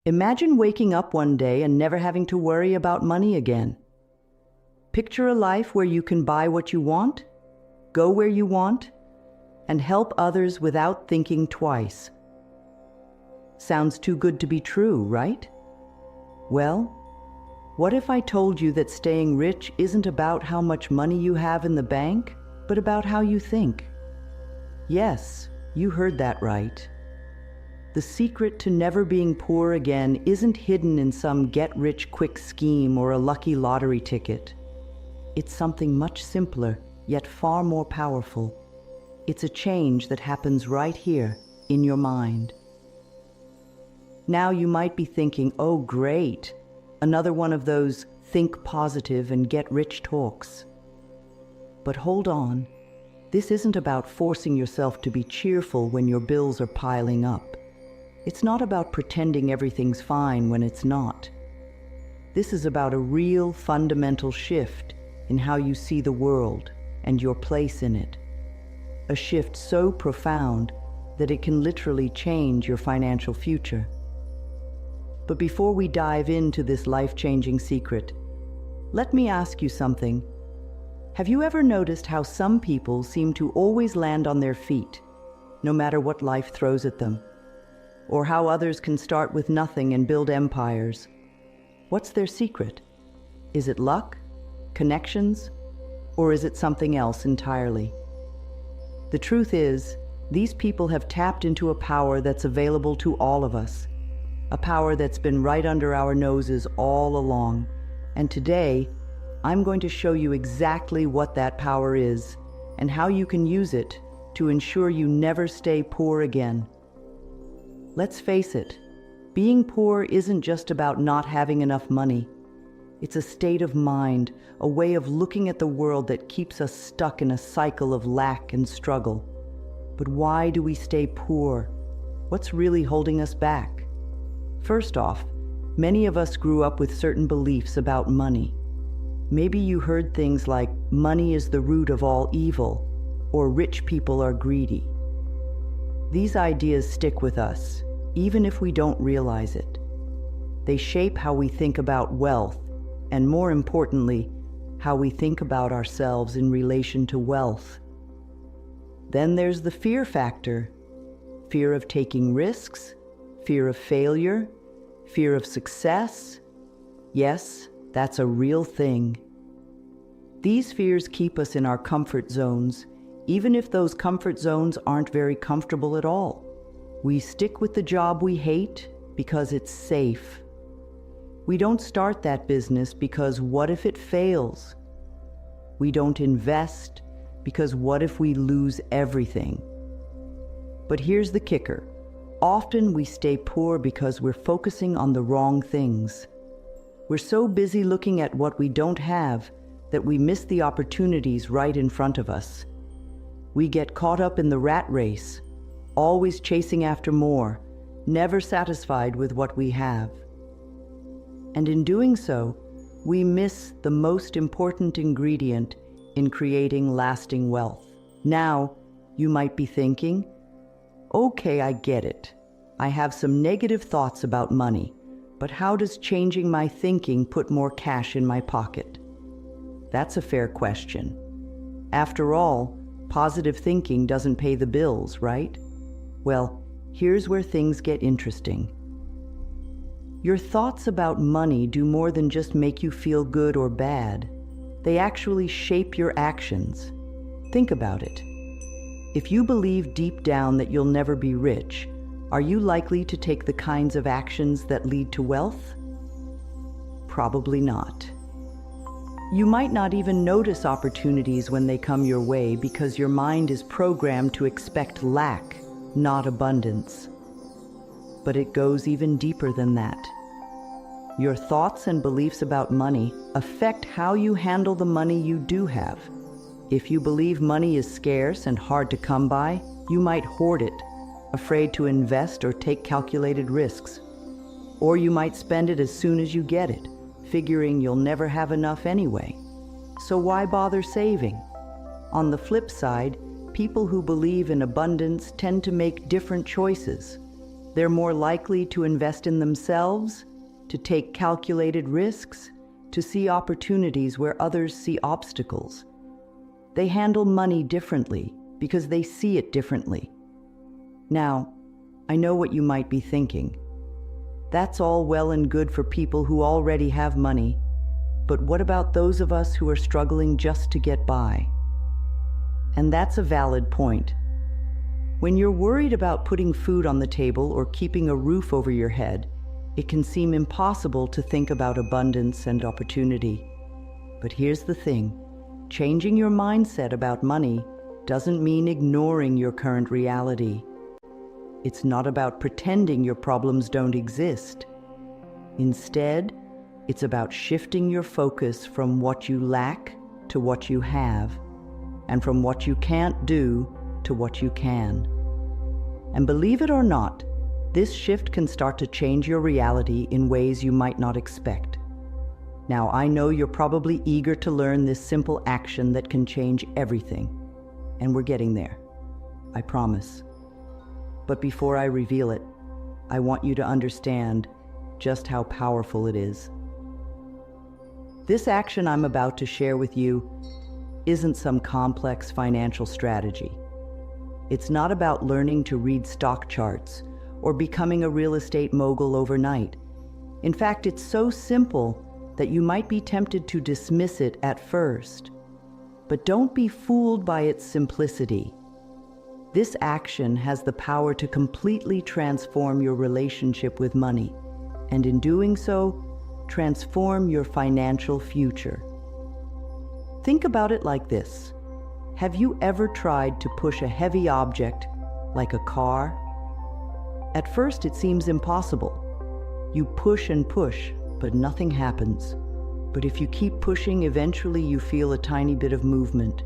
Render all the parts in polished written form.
Imagine waking up one day and never having to worry about money again. Picture a life where you can buy what you want, go where you want, and help others without thinking twice. Sounds too good to be true, right? Well, what if I told you that staying rich isn't about how much money you have in the bank, but about how you think? Yes, you heard that right. The secret to never being poor again isn't hidden in some get-rich-quick scheme or a lucky lottery ticket. It's something much simpler, yet far more powerful. It's a change that happens right here, in your mind. Now you might be thinking, oh great, another one of those think positive and get rich talks. But hold on, this isn't about forcing yourself to be cheerful when your bills are piling up. It's not about pretending everything's fine when it's not. This is about a real fundamental shift in how you see the world and your place in it. A shift so profound that it can literally change your financial future. But before we dive into this life-changing secret, let me ask you something. Have you ever noticed how some people seem to always land on their feet, no matter what life throws at them? Or how others can start with nothing and build empires? What's their secret? Is it luck, connections, or is it something else entirely? The truth is, these people have tapped into a power that's available to all of us, a power that's been right under our noses all along. And today, I'm going to show you exactly what that power is and how you can use it to ensure you never stay poor again. Let's face it, being poor isn't just about not having enough money. It's a state of mind, a way of looking at the world that keeps us stuck in a cycle of lack and struggle. But why do we stay poor? What's really holding us back? First off, many of us grew up with certain beliefs about money. Maybe you heard things like, money is the root of all evil, or rich people are greedy. These ideas stick with us, even if we don't realize it. They shape how we think about wealth, and more importantly, how we think about ourselves in relation to wealth. Then there's the fear factor. Fear of taking risks, fear of failure, fear of success. Yes, that's a real thing. These fears keep us in our comfort zones, even if those comfort zones aren't very comfortable at all. We stick with the job we hate because it's safe. We don't start that business because what if it fails? We don't invest because what if we lose everything? But here's the kicker. Often we stay poor because we're focusing on the wrong things. We're so busy looking at what we don't have that we miss the opportunities right in front of us. We get caught up in the rat race, always chasing after more, never satisfied with what we have. And in doing so, we miss the most important ingredient in creating lasting wealth. Now, you might be thinking, okay, I get it. I have some negative thoughts about money, but how does changing my thinking put more cash in my pocket? That's a fair question. After all, positive thinking doesn't pay the bills, right? Well, here's where things get interesting. Your thoughts about money do more than just make you feel good or bad. They actually shape your actions. Think about it. If you believe deep down that you'll never be rich, are you likely to take the kinds of actions that lead to wealth? Probably not. You might not even notice opportunities when they come your way because your mind is programmed to expect lack, not abundance. But it goes even deeper than that. Your thoughts and beliefs about money affect how you handle the money you do have. If you believe money is scarce and hard to come by, you might hoard it, afraid to invest or take calculated risks. Or you might spend it as soon as you get it, figuring you'll never have enough anyway. So why bother saving? On the flip side, people who believe in abundance tend to make different choices. They're more likely to invest in themselves, to take calculated risks, to see opportunities where others see obstacles. They handle money differently because they see it differently. Now, I know what you might be thinking. That's all well and good for people who already have money, but what about those of us who are struggling just to get by? And that's a valid point. When you're worried about putting food on the table or keeping a roof over your head, it can seem impossible to think about abundance and opportunity. But here's the thing, changing your mindset about money doesn't mean ignoring your current reality. It's not about pretending your problems don't exist. Instead, it's about shifting your focus from what you lack to what you have, and from what you can't do to what you can. And believe it or not, this shift can start to change your reality in ways you might not expect. Now, I know you're probably eager to learn this simple action that can change everything, and we're getting there, I promise. But before I reveal it, I want you to understand just how powerful it is. This action I'm about to share with you isn't some complex financial strategy. It's not about learning to read stock charts or becoming a real estate mogul overnight. In fact, it's so simple that you might be tempted to dismiss it at first. But don't be fooled by its simplicity. This action has the power to completely transform your relationship with money, and in doing so, transform your financial future. Think about it like this. Have you ever tried to push a heavy object, like a car? At first, it seems impossible. You push and push, but nothing happens. But if you keep pushing, eventually you feel a tiny bit of movement.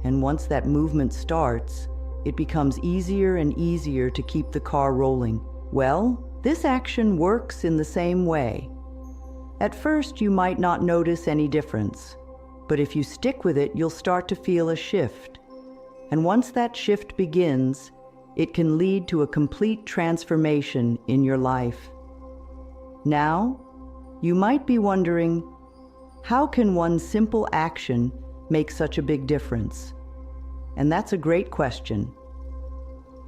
And once that movement starts, it becomes easier and easier to keep the car rolling. Well, this action works in the same way. At first, you might not notice any difference, but if you stick with it, you'll start to feel a shift. And once that shift begins, it can lead to a complete transformation in your life. Now, you might be wondering, how can one simple action make such a big difference? And that's a great question.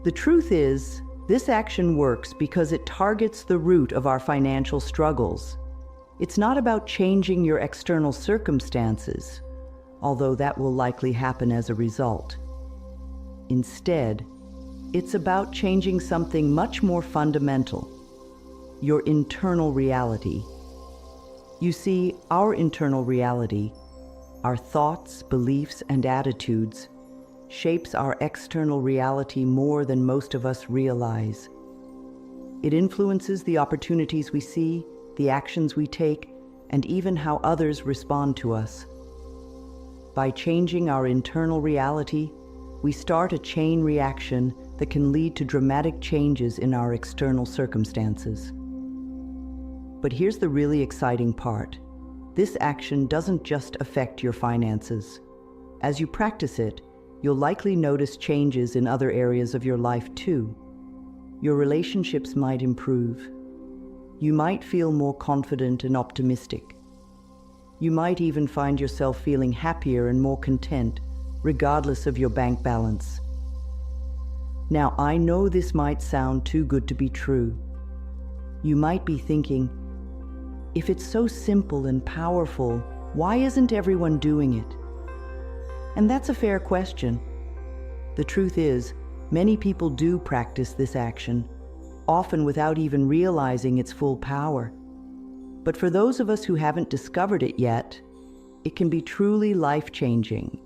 The truth is, this action works because it targets the root of our financial struggles. It's not about changing your external circumstances, although that will likely happen as a result. Instead, it's about changing something much more fundamental, your internal reality. You see, our internal reality, our thoughts, beliefs, and attitudes, shapes our external reality more than most of us realize. It influences the opportunities we see, the actions we take, and even how others respond to us. By changing our internal reality, we start a chain reaction that can lead to dramatic changes in our external circumstances. But here's the really exciting part. This action doesn't just affect your finances. As you practice it, you'll likely notice changes in other areas of your life too. Your relationships might improve. You might feel more confident and optimistic. You might even find yourself feeling happier and more content, regardless of your bank balance. Now, I know this might sound too good to be true. You might be thinking, if it's so simple and powerful, why isn't everyone doing it? And that's a fair question. The truth is, many people do practice this action, often without even realizing its full power. But for those of us who haven't discovered it yet, it can be truly life-changing.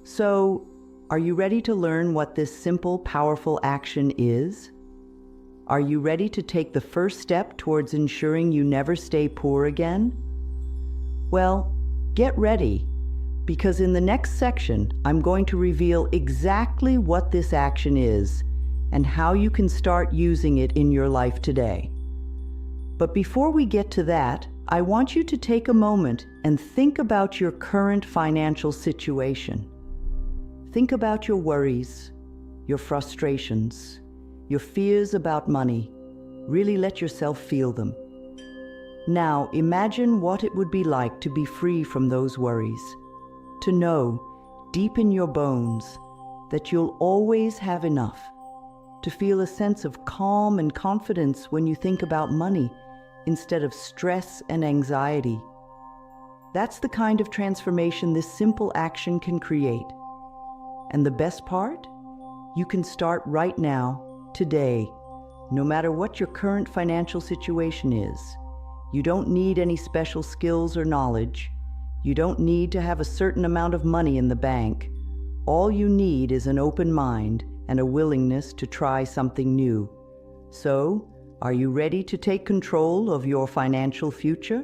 So, are you ready to learn what this simple, powerful action is? Are you ready to take the first step towards ensuring you never stay poor again? Well, get ready, because in the next section, I'm going to reveal exactly what this action is and how you can start using it in your life today. But before we get to that, I want you to take a moment and think about your current financial situation. Think about your worries, your frustrations, your fears about money. Really let yourself feel them. Now, imagine what it would be like to be free from those worries. To know, deep in your bones, that you'll always have enough. To feel a sense of calm and confidence when you think about money, instead of stress and anxiety. That's the kind of transformation this simple action can create. And the best part? You can start right now, today, no matter what your current financial situation is. You don't need any special skills or knowledge. You don't need to have a certain amount of money in the bank. All you need is an open mind and a willingness to try something new. So, are you ready to take control of your financial future?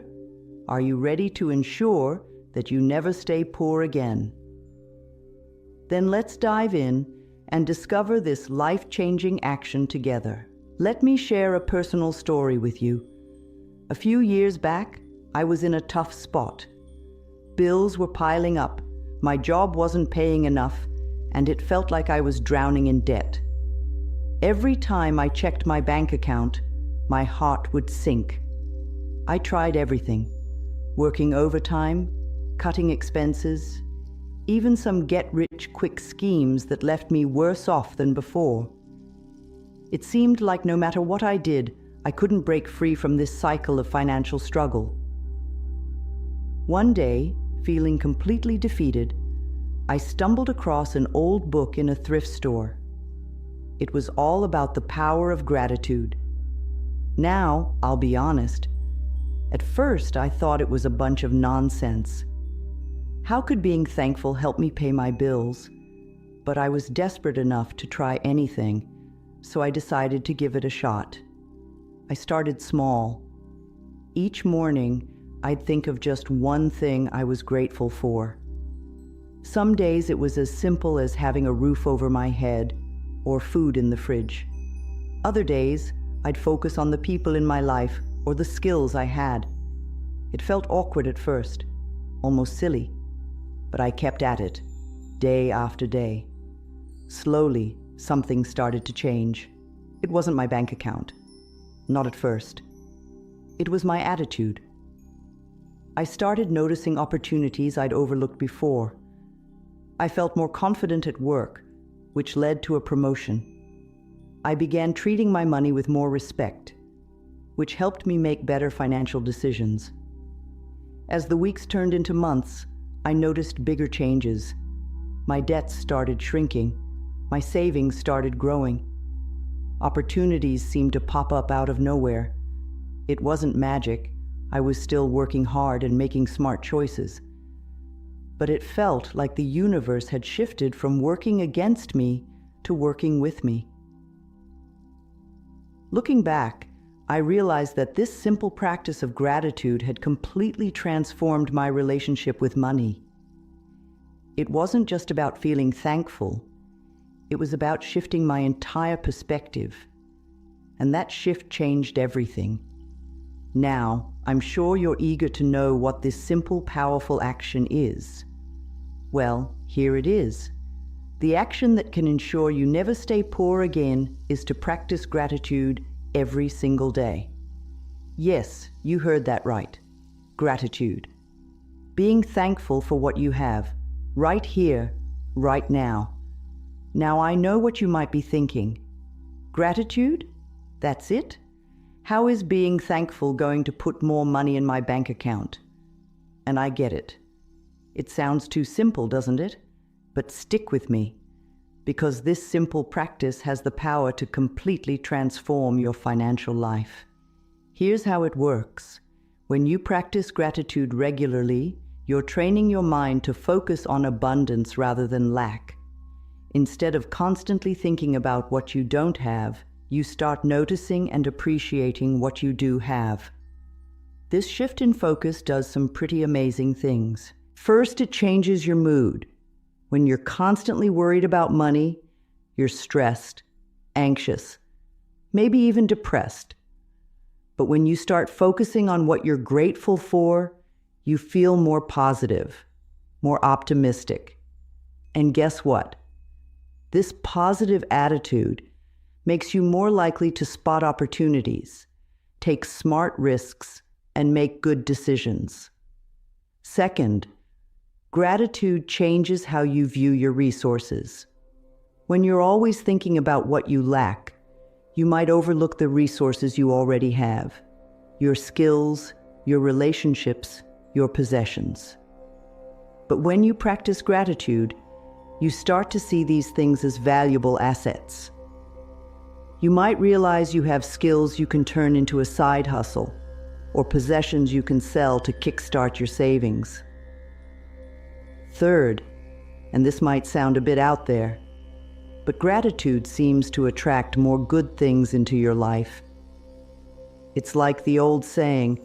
Are you ready to ensure that you never stay poor again? Then let's dive in and discover this life-changing action together. Let me share a personal story with you. A few years back, I was in a tough spot. Bills were piling up, my job wasn't paying enough, and it felt like I was drowning in debt. Every time I checked my bank account, my heart would sink. I tried everything, working overtime, cutting expenses, even some get-rich-quick schemes that left me worse off than before. It seemed like no matter what I did, I couldn't break free from this cycle of financial struggle. One day, feeling completely defeated, I stumbled across an old book in a thrift store. It was all about the power of gratitude. Now, I'll be honest, at first I thought it was a bunch of nonsense. How could being thankful help me pay my bills? But I was desperate enough to try anything, so I decided to give it a shot. I started small. Each morning, I'd think of just one thing I was grateful for. Some days it was as simple as having a roof over my head or food in the fridge. Other days, I'd focus on the people in my life or the skills I had. It felt awkward at first, almost silly, but I kept at it, day after day. Slowly, something started to change. It wasn't my bank account. Not at first. It was my attitude. I started noticing opportunities I'd overlooked before. I felt more confident at work, which led to a promotion. I began treating my money with more respect, which helped me make better financial decisions. As the weeks turned into months, I noticed bigger changes. My debts started shrinking. My savings started growing. Opportunities seemed to pop up out of nowhere. It wasn't magic. I was still working hard and making smart choices. But it felt like the universe had shifted from working against me to working with me. Looking back, I realized that this simple practice of gratitude had completely transformed my relationship with money. It wasn't just about feeling thankful. It was about shifting my entire perspective. And that shift changed everything. Now, I'm sure you're eager to know what this simple, powerful action is. Well, here it is. The action that can ensure you never stay poor again is to practice gratitude every single day. Yes, you heard that right. Gratitude. Being thankful for what you have, right here, right now. Now I know what you might be thinking. Gratitude? That's it? How is being thankful going to put more money in my bank account? And I get it. It sounds too simple, doesn't it? But stick with me, because this simple practice has the power to completely transform your financial life. Here's how it works. When you practice gratitude regularly, you're training your mind to focus on abundance rather than lack. Instead of constantly thinking about what you don't have, you start noticing and appreciating what you do have. This shift in focus does some pretty amazing things. First, it changes your mood. When you're constantly worried about money, you're stressed, anxious, maybe even depressed. But when you start focusing on what you're grateful for, you feel more positive, more optimistic. And guess what? This positive attitude makes you more likely to spot opportunities, take smart risks, and make good decisions. Second, gratitude changes how you view your resources. When you're always thinking about what you lack, you might overlook the resources you already have, your skills, your relationships, your possessions. But when you practice gratitude, you start to see these things as valuable assets. You might realize you have skills you can turn into a side hustle, or possessions you can sell to kickstart your savings. Third, and this might sound a bit out there, but gratitude seems to attract more good things into your life. It's like the old saying,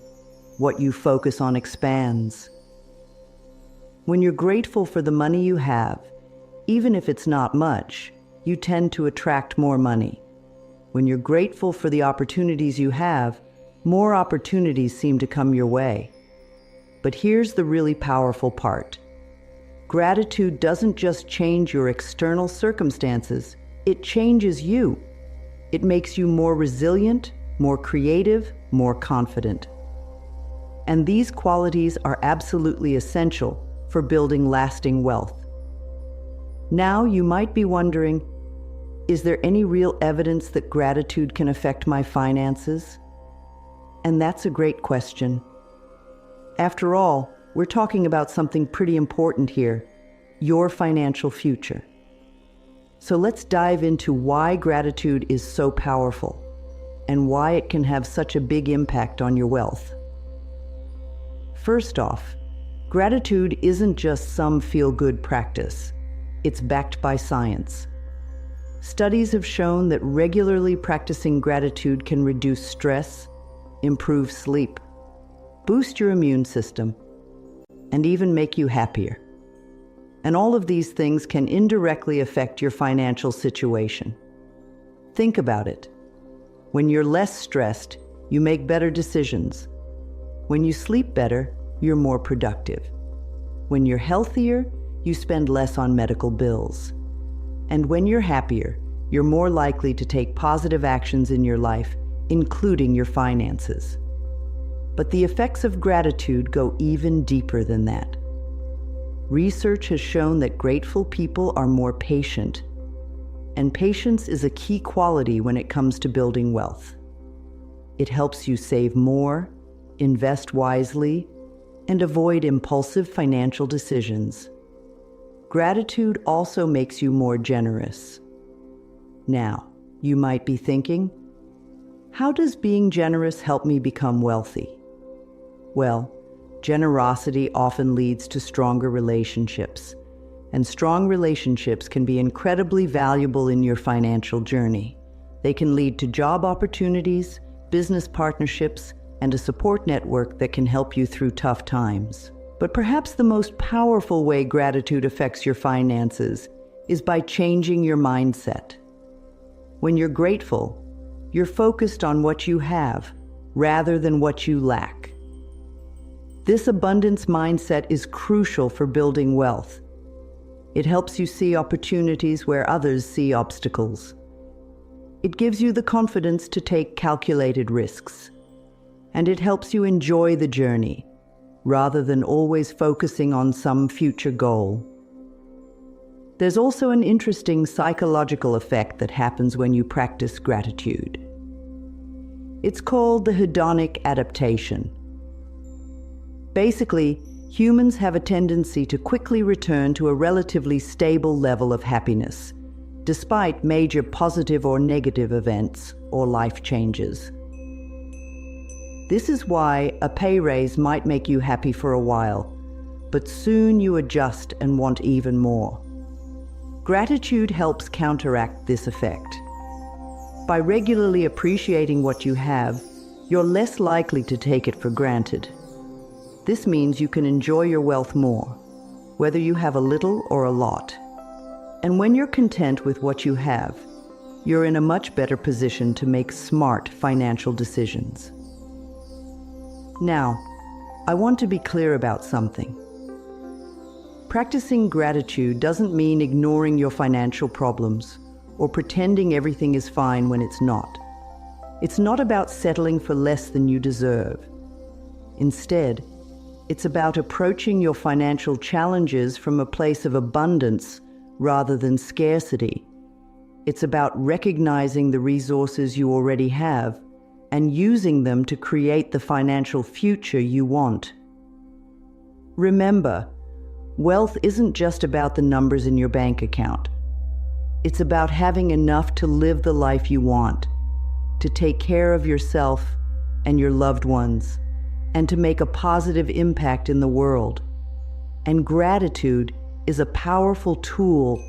what you focus on expands. When you're grateful for the money you have, even if it's not much, you tend to attract more money. When you're grateful for the opportunities you have, more opportunities seem to come your way. But here's the really powerful part. Gratitude doesn't just change your external circumstances, it changes you. It makes you more resilient, more creative, more confident. And these qualities are absolutely essential for building lasting wealth. Now you might be wondering, is there any real evidence that gratitude can affect my finances? And that's a great question. After all, we're talking about something pretty important here, your financial future. So let's dive into why gratitude is so powerful and why it can have such a big impact on your wealth. First off, gratitude isn't just some feel-good practice. It's backed by science. Studies have shown that regularly practicing gratitude can reduce stress, improve sleep, boost your immune system, and even make you happier. And all of these things can indirectly affect your financial situation. Think about it. When you're less stressed, you make better decisions. When you sleep better, you're more productive. When you're healthier, you spend less on medical bills. And when you're happier, you're more likely to take positive actions in your life, including your finances. But the effects of gratitude go even deeper than that. Research has shown that grateful people are more patient, and patience is a key quality when it comes to building wealth. It helps you save more, invest wisely, and avoid impulsive financial decisions. Gratitude also makes you more generous. Now, you might be thinking, how does being generous help me become wealthy? Well, generosity often leads to stronger relationships, and strong relationships can be incredibly valuable in your financial journey. They can lead to job opportunities, business partnerships, and a support network that can help you through tough times. But perhaps the most powerful way gratitude affects your finances is by changing your mindset. When you're grateful, you're focused on what you have rather than what you lack. This abundance mindset is crucial for building wealth. It helps you see opportunities where others see obstacles. It gives you the confidence to take calculated risks. And it helps you enjoy the journey, rather than always focusing on some future goal. There's also an interesting psychological effect that happens when you practice gratitude. It's called the hedonic adaptation. Basically, humans have a tendency to quickly return to a relatively stable level of happiness, despite major positive or negative events or life changes. This is why a pay raise might make you happy for a while, but soon you adjust and want even more. Gratitude helps counteract this effect. By regularly appreciating what you have, you're less likely to take it for granted. This means you can enjoy your wealth more, whether you have a little or a lot. And when you're content with what you have, you're in a much better position to make smart financial decisions. Now, I want to be clear about something. Practicing gratitude doesn't mean ignoring your financial problems or pretending everything is fine when it's not. It's not about settling for less than you deserve. Instead, it's about approaching your financial challenges from a place of abundance rather than scarcity. It's about recognizing the resources you already have and using them to create the financial future you want. Remember, wealth isn't just about the numbers in your bank account. It's about having enough to live the life you want, to take care of yourself and your loved ones, and to make a positive impact in the world. And gratitude is a powerful tool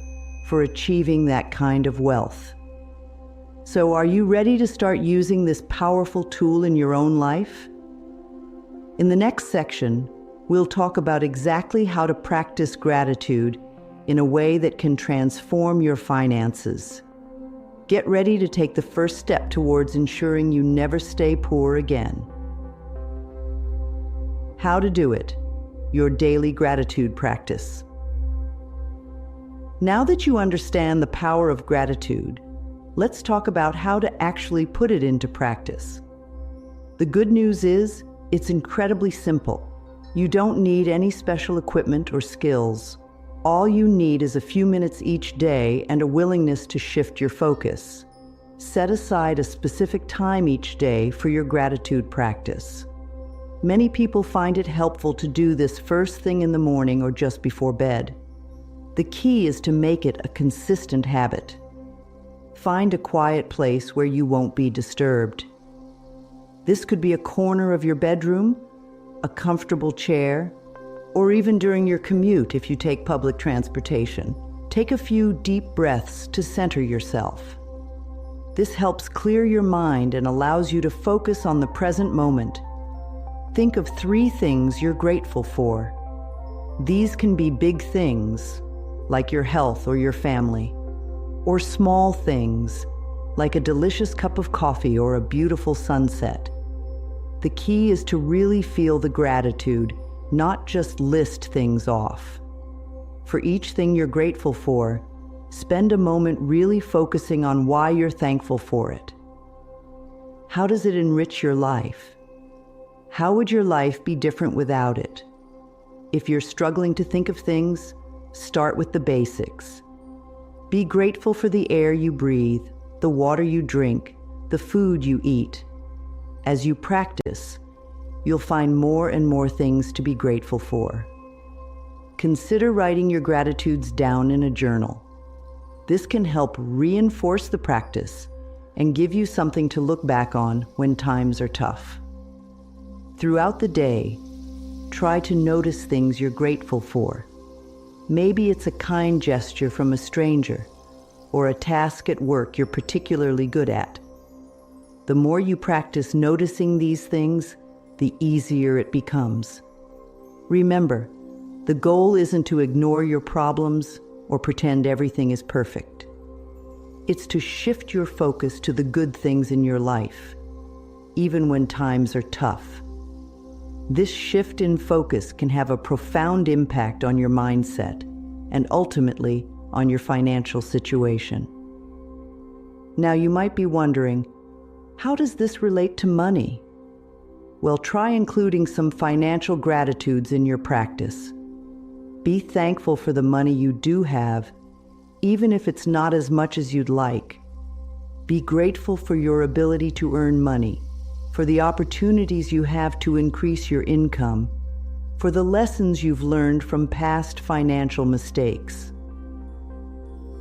for achieving that kind of wealth. So are you ready to start using this powerful tool in your own life? In the next section, we'll talk about exactly how to practice gratitude in a way that can transform your finances. Get ready to take the first step towards ensuring you never stay poor again. How to do it: your daily gratitude practice. Now that you understand the power of gratitude, let's talk about how to actually put it into practice. The good news is, it's incredibly simple. You don't need any special equipment or skills. All you need is a few minutes each day and a willingness to shift your focus. Set aside a specific time each day for your gratitude practice. Many people find it helpful to do this first thing in the morning or just before bed. The key is to make it a consistent habit. Find a quiet place where you won't be disturbed. This could be a corner of your bedroom, a comfortable chair, or even during your commute if you take public transportation. Take a few deep breaths to center yourself. This helps clear your mind and allows you to focus on the present moment. Think of 3 things you're grateful for. These can be big things, like your health or your family, or small things, like a delicious cup of coffee or a beautiful sunset. The key is to really feel the gratitude, not just list things off. For each thing you're grateful for, spend a moment really focusing on why you're thankful for it. How does it enrich your life? How would your life be different without it? If you're struggling to think of things, start with the basics. Be grateful for the air you breathe, the water you drink, the food you eat. As you practice, you'll find more and more things to be grateful for. Consider writing your gratitudes down in a journal. This can help reinforce the practice and give you something to look back on when times are tough. Throughout the day, try to notice things you're grateful for. Maybe it's a kind gesture from a stranger, or a task at work you're particularly good at. The more you practice noticing these things, the easier it becomes. Remember, the goal isn't to ignore your problems or pretend everything is perfect. It's to shift your focus to the good things in your life, even when times are tough. This shift in focus can have a profound impact on your mindset and ultimately on your financial situation. Now you might be wondering, how does this relate to money? Well, try including some financial gratitudes in your practice. Be thankful for the money you do have, even if it's not as much as you'd like. Be grateful for your ability to earn money, for the opportunities you have to increase your income, for the lessons you've learned from past financial mistakes.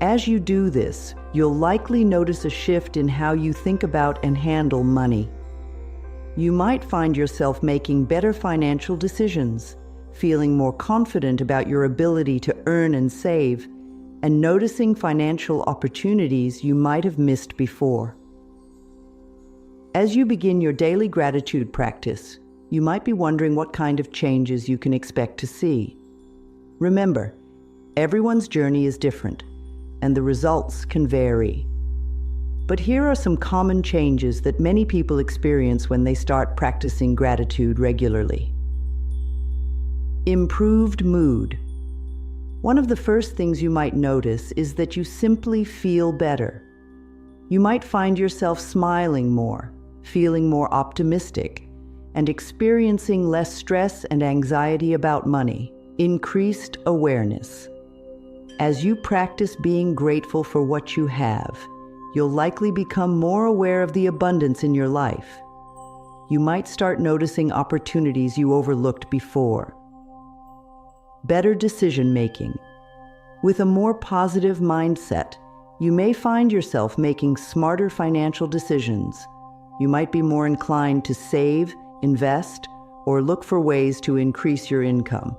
As you do this, you'll likely notice a shift in how you think about and handle money. You might find yourself making better financial decisions, feeling more confident about your ability to earn and save, and noticing financial opportunities you might have missed before. As you begin your daily gratitude practice, you might be wondering what kind of changes you can expect to see. Remember, everyone's journey is different, and the results can vary. But here are some common changes that many people experience when they start practicing gratitude regularly. Improved mood. One of the first things you might notice is that you simply feel better. You might find yourself smiling more, feeling more optimistic, and experiencing less stress and anxiety about money. Increased awareness. As you practice being grateful for what you have, you'll likely become more aware of the abundance in your life. You might start noticing opportunities you overlooked before. Better decision-making. With a more positive mindset, you may find yourself making smarter financial decisions. You might be more inclined to save, invest, or look for ways to increase your income.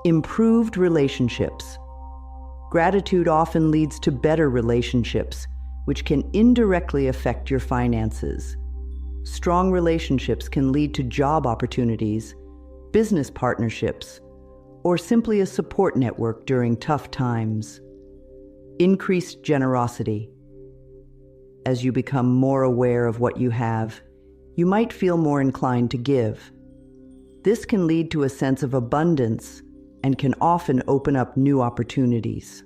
Improved relationships. Gratitude often leads to better relationships, which can indirectly affect your finances. Strong relationships can lead to job opportunities, business partnerships, or simply a support network during tough times. Increased generosity. As you become more aware of what you have, you might feel more inclined to give. This can lead to a sense of abundance and can often open up new opportunities.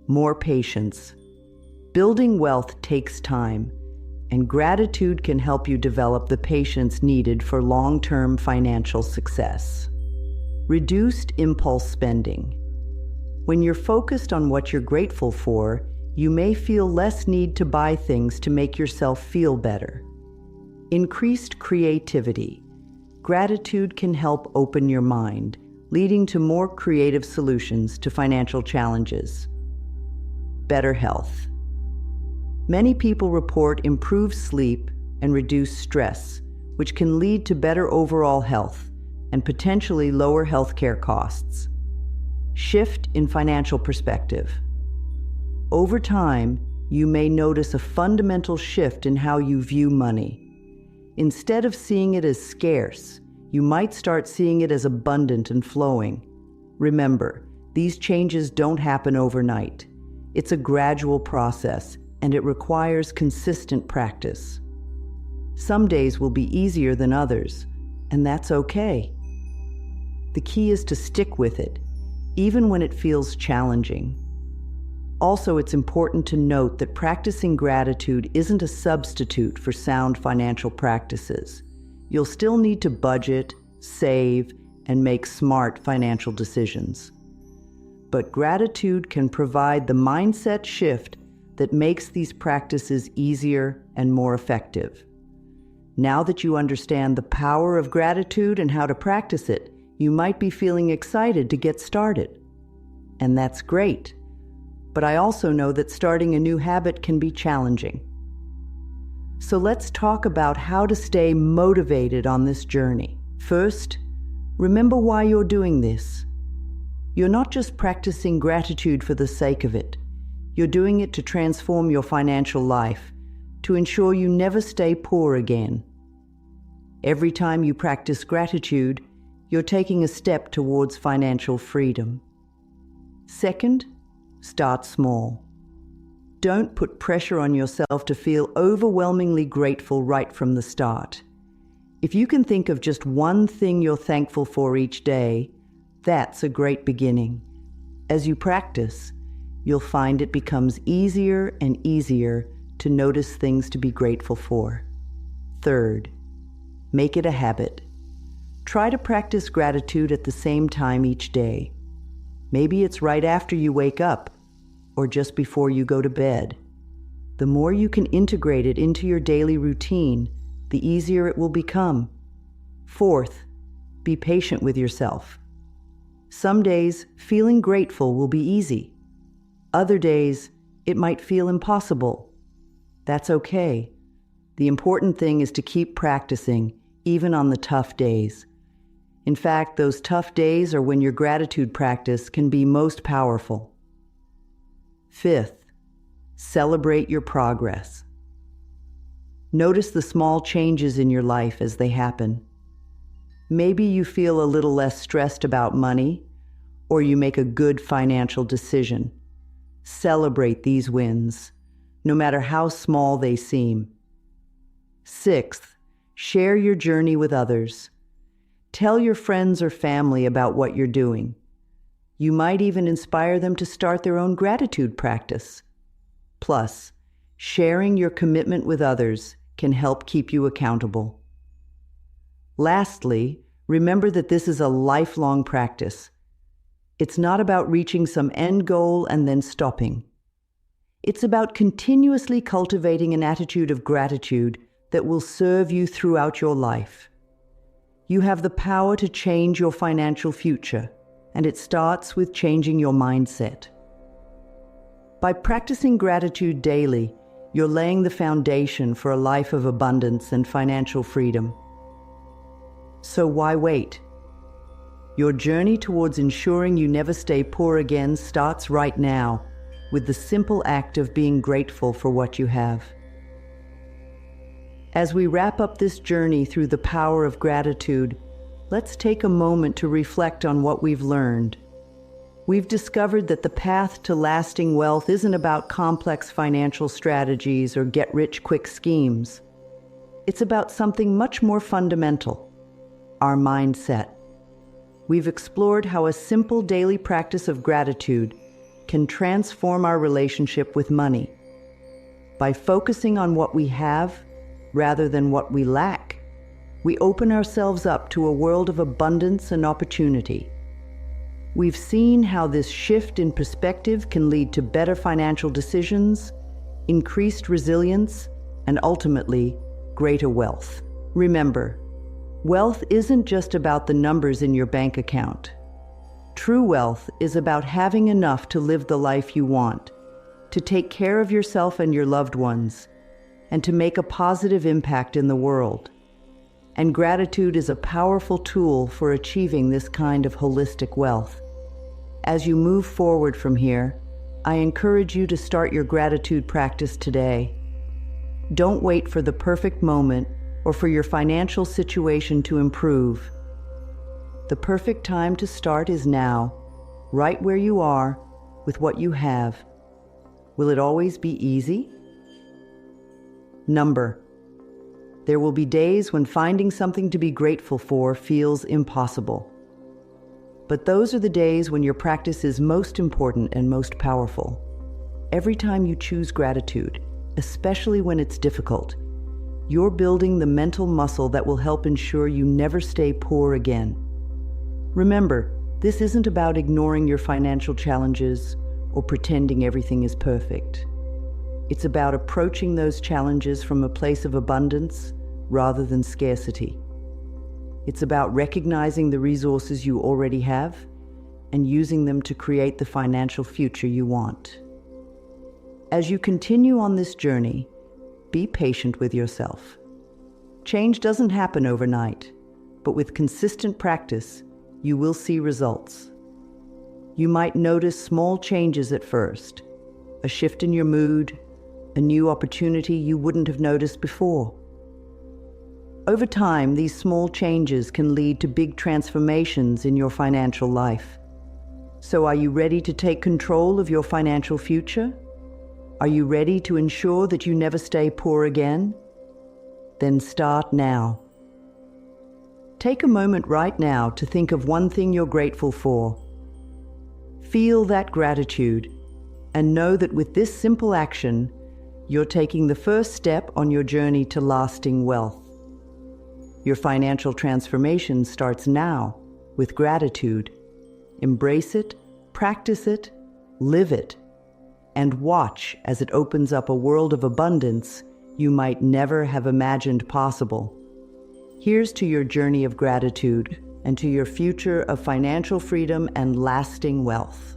More patience. Building wealth takes time, and gratitude can help you develop the patience needed for long-term financial success. Reduced impulse spending. When you're focused on what you're grateful for, you may feel less need to buy things to make yourself feel better. Increased creativity. Gratitude can help open your mind, leading to more creative solutions to financial challenges. Better health. Many people report improved sleep and reduced stress, which can lead to better overall health and potentially lower healthcare costs. Shift in financial perspective. Over time, you may notice a fundamental shift in how you view money. Instead of seeing it as scarce, you might start seeing it as abundant and flowing. Remember, these changes don't happen overnight. It's a gradual process, and it requires consistent practice. Some days will be easier than others, and that's okay. The key is to stick with it, even when it feels challenging. Also, it's important to note that practicing gratitude isn't a substitute for sound financial practices. You'll still need to budget, save, and make smart financial decisions. But gratitude can provide the mindset shift that makes these practices easier and more effective. Now that you understand the power of gratitude and how to practice it, you might be feeling excited to get started. And that's great. But I also know that starting a new habit can be challenging. So let's talk about how to stay motivated on this journey. First, remember why you're doing this. You're not just practicing gratitude for the sake of it. You're doing it to transform your financial life, to ensure you never stay poor again. Every time you practice gratitude, you're taking a step towards financial freedom. Second, start small. Don't put pressure on yourself to feel overwhelmingly grateful right from the start. If you can think of just one thing you're thankful for each day, that's a great beginning. As you practice, you'll find it becomes easier and easier to notice things to be grateful for. Third, make it a habit. Try to practice gratitude at the same time each day. Maybe it's right after you wake up, or just before you go to bed. The more you can integrate it into your daily routine, the easier it will become. Fourth, be patient with yourself. Some days, feeling grateful will be easy. Other days, it might feel impossible. That's okay. The important thing is to keep practicing, even on the tough days. In fact, those tough days are when your gratitude practice can be most powerful. Fifth, celebrate your progress. Notice the small changes in your life as they happen. Maybe you feel a little less stressed about money, or you make a good financial decision. Celebrate these wins, no matter how small they seem. Sixth, share your journey with others. Tell your friends or family about what you're doing. You might even inspire them to start their own gratitude practice. Plus, sharing your commitment with others can help keep you accountable. Lastly, remember that this is a lifelong practice. It's not about reaching some end goal and then stopping. It's about continuously cultivating an attitude of gratitude that will serve you throughout your life. You have the power to change your financial future, and it starts with changing your mindset. By practicing gratitude daily, you're laying the foundation for a life of abundance and financial freedom. So why wait? Your journey towards ensuring you never stay poor again starts right now, with the simple act of being grateful for what you have. As we wrap up this journey through the power of gratitude, let's take a moment to reflect on what we've learned. We've discovered that the path to lasting wealth isn't about complex financial strategies or get-rich-quick schemes. It's about something much more fundamental: our mindset. We've explored how a simple daily practice of gratitude can transform our relationship with money. By focusing on what we have rather than what we lack, we open ourselves up to a world of abundance and opportunity. We've seen how this shift in perspective can lead to better financial decisions, increased resilience, and ultimately, greater wealth. Remember, wealth isn't just about the numbers in your bank account. True wealth is about having enough to live the life you want, to take care of yourself and your loved ones, and to make a positive impact in the world. And gratitude is a powerful tool for achieving this kind of holistic wealth. As you move forward from here, I encourage you to start your gratitude practice today. Don't wait for the perfect moment or for your financial situation to improve. The perfect time to start is now, right where you are, with what you have. Will it always be easy? There will be days when finding something to be grateful for feels impossible. But those are the days when your practice is most important and most powerful. Every time you choose gratitude, especially when it's difficult, you're building the mental muscle that will help ensure you never stay poor again. Remember, this isn't about ignoring your financial challenges or pretending everything is perfect. It's about approaching those challenges from a place of abundance rather than scarcity. It's about recognizing the resources you already have and using them to create the financial future you want. As you continue on this journey, be patient with yourself. Change doesn't happen overnight, but with consistent practice, you will see results. You might notice small changes at first, a shift in your mood, a new opportunity you wouldn't have noticed before. Over time, these small changes can lead to big transformations in your financial life. So are you ready to take control of your financial future? Are you ready to ensure that you never stay poor again? Then start now. Take a moment right now to think of one thing you're grateful for. Feel that gratitude and know that with this simple action, you're taking the first step on your journey to lasting wealth. Your financial transformation starts now with gratitude. Embrace it, practice it, live it, and watch as it opens up a world of abundance you might never have imagined possible. Here's to your journey of gratitude and to your future of financial freedom and lasting wealth.